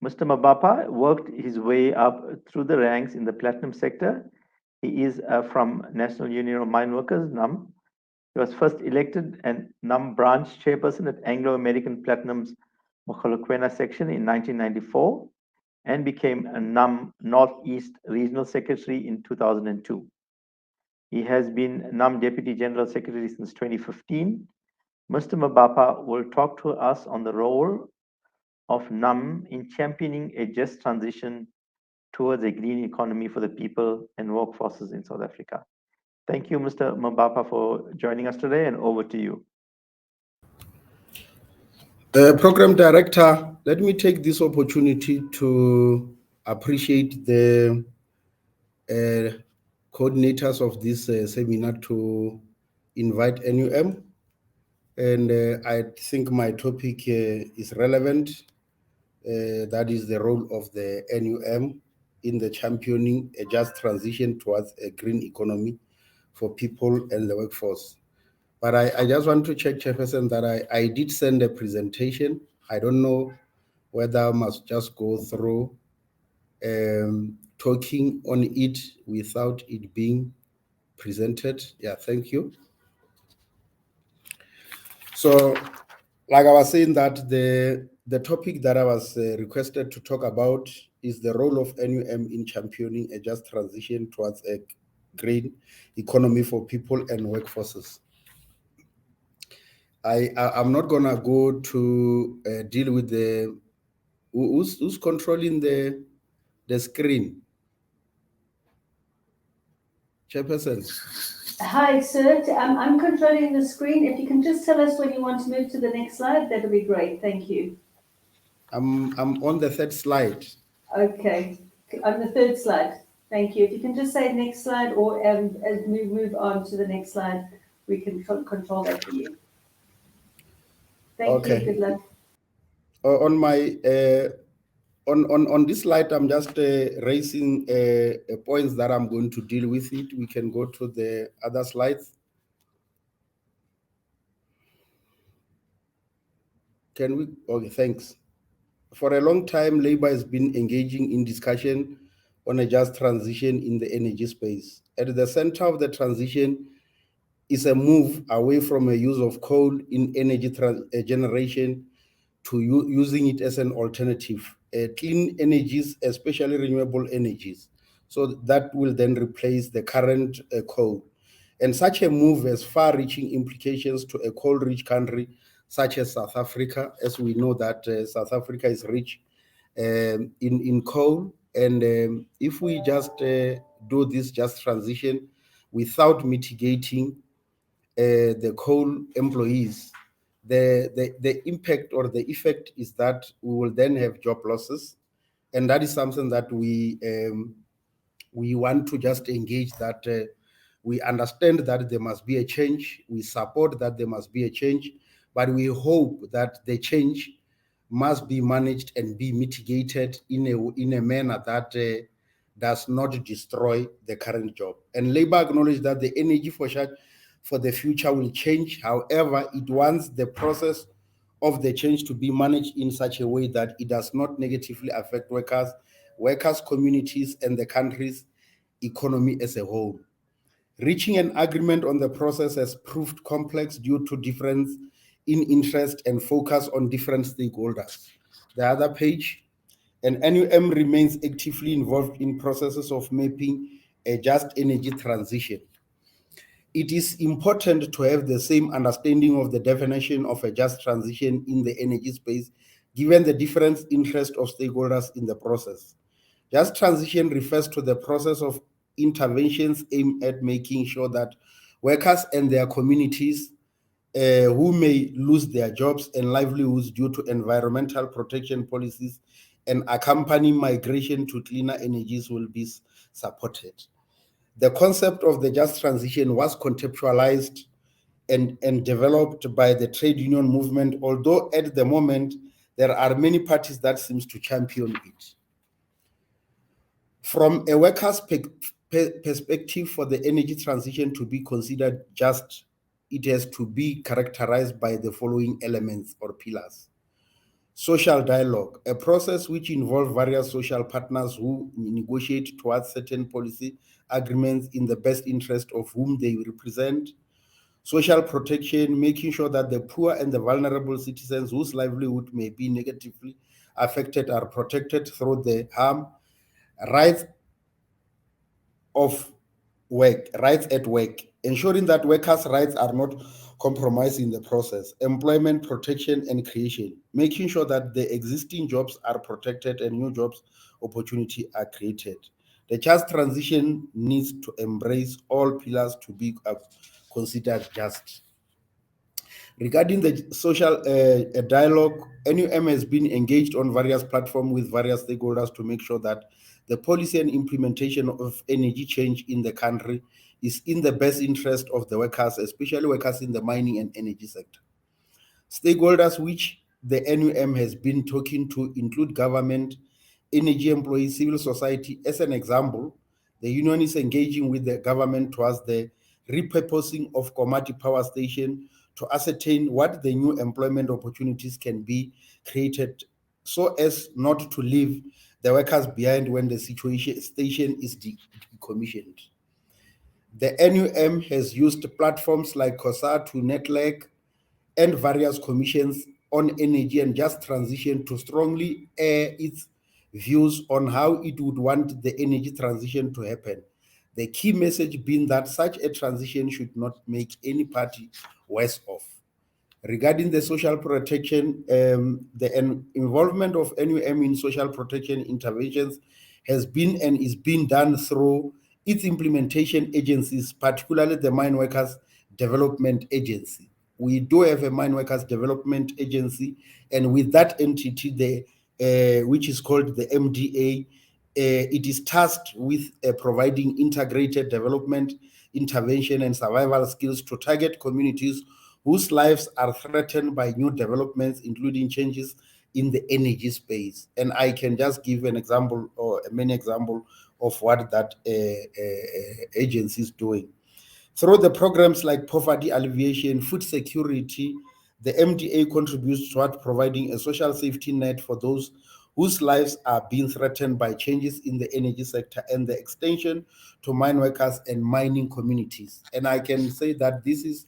Mr. Mabapa worked his way up through the ranks in the platinum sector. He is from National Union of Mineworkers, NUM. He was first elected and NUM branch chairperson at Anglo-American Platinum's Mogalakwena section in 1994 and became a NUM Northeast Regional Secretary in 2002. He has been NUM Deputy General Secretary since 2015. Mr. Mabapa will talk to us on the role of NUM in championing a just transition towards a green economy for the people and workforces in South Africa. Thank you, Mr. Mabapa, for joining us today, and over to you. Program Director, let me take this opportunity to appreciate the coordinators of this seminar to invite NUM. And I think my topic is relevant. That is the role of the NUM in the championing a just transition towards a green economy for people and the workforce. But I just want to check, Chairperson, that I did send a presentation. I don't know whether I must just go through talking on it without it being presented. Yeah, thank you. So, like I was saying, that the topic that I was requested to talk about is the role of NUM in championing a just transition towards a green economy for people and workforces. I'm not gonna go to deal with the who's controlling the screen. Chairperson. Hi, sir. I'm controlling the screen. If you can just tell us when you want to move to the next slide, that would be great. Thank you. I'm on the third slide. Okay, on the third slide. Thank you. If you can just say next slide, or as we move on to the next slide, we can control that for you. Thank you. Good luck. On my on this slide, I'm just raising points that I'm going to deal with it. We can go to the other slides. Can we? Okay, thanks. For a long time, Labour has been engaging in discussion on a just transition in the energy space. At the center of the transition is a move away from a use of coal in energy generation to using it as an alternative. Clean energies, especially renewable energies. So that will then replace the current coal. And such a move has far-reaching implications to a coal-rich country such as South Africa, as we know that South Africa is rich in coal. And if we just do this just transition without mitigating the coal employees, the impact or the effect is that we will then have job losses. And that is something that we want to just engage, that we understand that there must be a change. We support that there must be a change, but we hope that the change must be managed and be mitigated in a manner that does not destroy the current job. And Labour acknowledge that the energy for the future will change. However, it wants the process of the change to be managed in such a way that it does not negatively affect workers, communities, and the country's economy as a whole. Reaching an agreement on the process has proved complex due to difference in interest and focus on different stakeholders. The other page, and NUM remains actively involved in processes of mapping a just energy transition. It is important to have the same understanding of the definition of a just transition in the energy space, given the different interest of stakeholders in the process. Just transition refers to the process of interventions aimed at making sure that workers and their communities who may lose their jobs and livelihoods due to environmental protection policies and accompanying migration to cleaner energies will be supported. The concept of the just transition was conceptualized and developed by the trade union movement, although at the moment there are many parties that seems to champion it. From a worker's perspective, for the energy transition to be considered just, it has to be characterized by the following elements or pillars. Social dialogue, a process which involves various social partners who negotiate towards certain policy agreements in the best interest of whom they represent. Social protection, making sure that the poor and the vulnerable citizens whose livelihood may be negatively affected are protected through the harm. Rights of work, rights at work, ensuring that workers' rights are not compromised in the process. Employment protection and creation, making sure that the existing jobs are protected and new jobs opportunity are created. The just transition needs to embrace all pillars to be considered just. Regarding the social dialogue, NUM has been engaged on various platforms with various stakeholders to make sure that the policy and implementation of energy change in the country is in the best interest of the workers, especially workers in the mining and energy sector. Stakeholders which the NUM has been talking to include government, energy employees, civil society. As an example, the union is engaging with the government towards the repurposing of Komati Power Station to ascertain what the new employment opportunities can be created so as not to leave the workers behind when the station is decommissioned. The NUM has used platforms like COSA to network and various commissions on energy and just transition to strongly air its views on how it would want the energy transition to happen. The key message being that such a transition should not make any party worse off. Regarding the social protection, the involvement of NUM in social protection interventions has been and is being done through its implementation agencies, particularly the Mine Workers Development Agency. We do have a Mine Workers Development Agency, and with that entity, which is called the MDA, it is tasked with providing integrated development, intervention, and survival skills to target communities whose lives are threatened by new developments, including changes in the energy space. And I can just give an example or a many example of what that agency is doing. Through the programs like poverty alleviation, food security, the MDA contributes toward providing a social safety net for those whose lives are being threatened by changes in the energy sector and the extension to mine workers and mining communities. And I can say that this is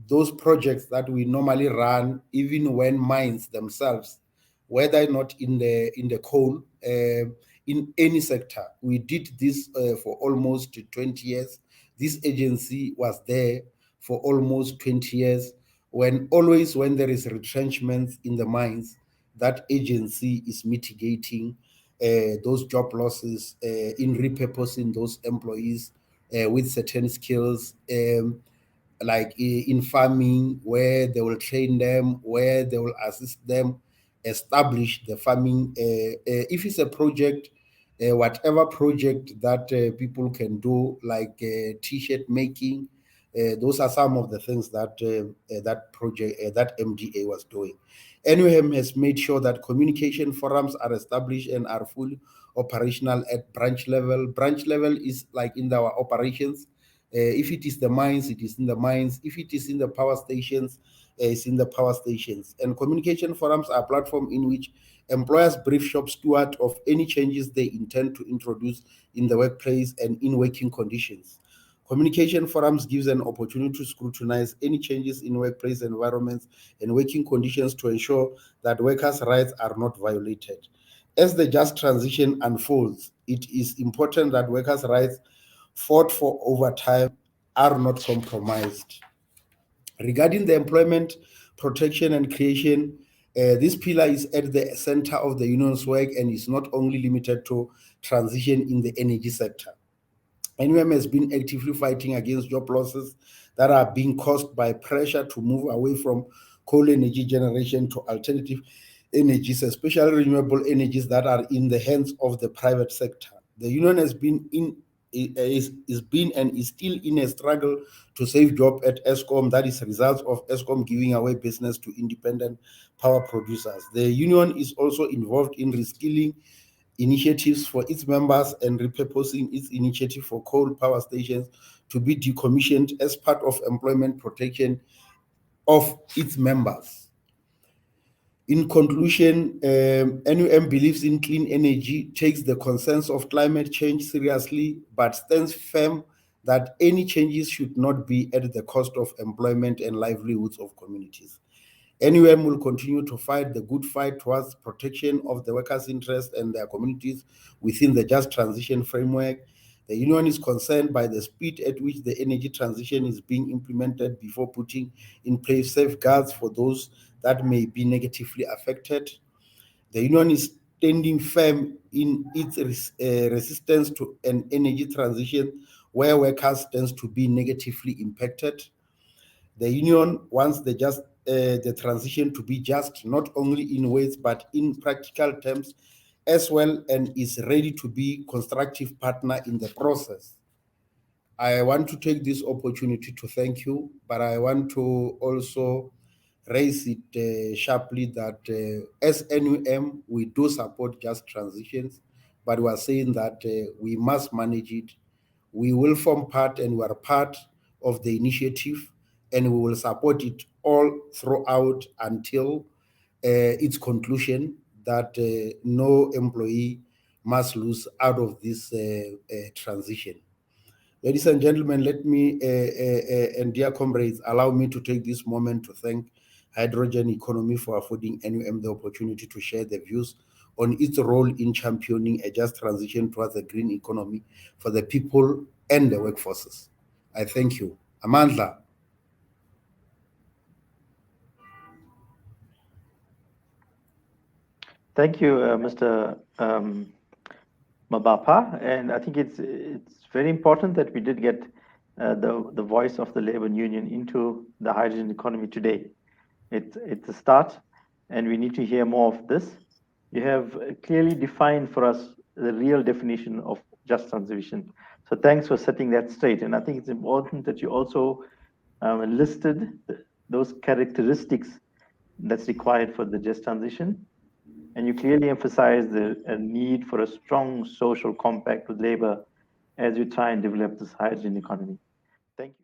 those projects that we normally run even when mines themselves, whether or not in the coal, in any sector. We did this for almost 20 years. This agency was there for almost 20 years. When there is retrenchments in the mines, that agency is mitigating those job losses in repurposing those employees with certain skills. Like in farming, where they will train them, where they will assist them establish the farming. If it's a project, whatever project that people can do, like t-shirt making, those are some of the things that that project, that MDA was doing. NUM has made sure that communication forums are established and are fully operational at branch level. Branch level is like in our operations. If it is the mines, it is in the mines. If it is in the power stations, it's in the power stations. And communication forums are a platform in which employers brief shop steward of any changes they intend to introduce in the workplace and in working conditions. Communication forums gives an opportunity to scrutinize any changes in workplace environments and working conditions to ensure that workers' rights are not violated. As the just transition unfolds, it is important that workers' rights fought for over time are not compromised. Regarding the employment protection and creation, this pillar is at the center of the union's work and is not only limited to transition in the energy sector. NUM has been actively fighting against job losses that are being caused by pressure to move away from coal energy generation to alternative energies, especially renewable energies that are in the hands of the private sector. The union has been is been and is still in a struggle to save job at ESCOM. That is results of ESCOM giving away business to independent power producers. The union is also involved in reskilling initiatives for its members and repurposing its initiative for coal power stations to be decommissioned as part of employment protection of its members. In conclusion, NUM believes in clean energy, takes the concerns of climate change seriously, but stands firm that any changes should not be at the cost of employment and livelihoods of communities. NUM will continue to fight the good fight towards protection of the workers' interests and their communities within the just transition framework. The union is concerned by the speed at which the energy transition is being implemented before putting in place safeguards for those that may be negatively affected. The union is standing firm in its resistance to an energy transition where workers tend to be negatively impacted. The union wants the transition to be just, not only in words but in practical terms as well, and is ready to be constructive partner in the process. I want to take this opportunity to thank you, but I want to also raise it sharply that as NUM, we do support just transitions, but we are saying that we must manage it. We will form part and we are part of the initiative, and we will support it all throughout until its conclusion, that no employee must lose out of this transition. Ladies and gentlemen, let me, and dear comrades, allow me to take this moment to thank Hydrogen Economy for affording NUM the opportunity to share the views on its role in championing a just transition towards a green economy for the people and the workforces. I thank you. Amandla. Thank you, Mr. Mabapa, and I think it's very important that we did get the voice of the labor union into the hydrogen economy today. It's a start, and we need to hear more of this. You have clearly defined for us the real definition of just transition. So thanks for setting that straight. And I think it's important that you also listed those characteristics that's required for the just transition. And you clearly emphasize the need for a strong social compact with labor as you try and develop this hydrogen economy. Thank you.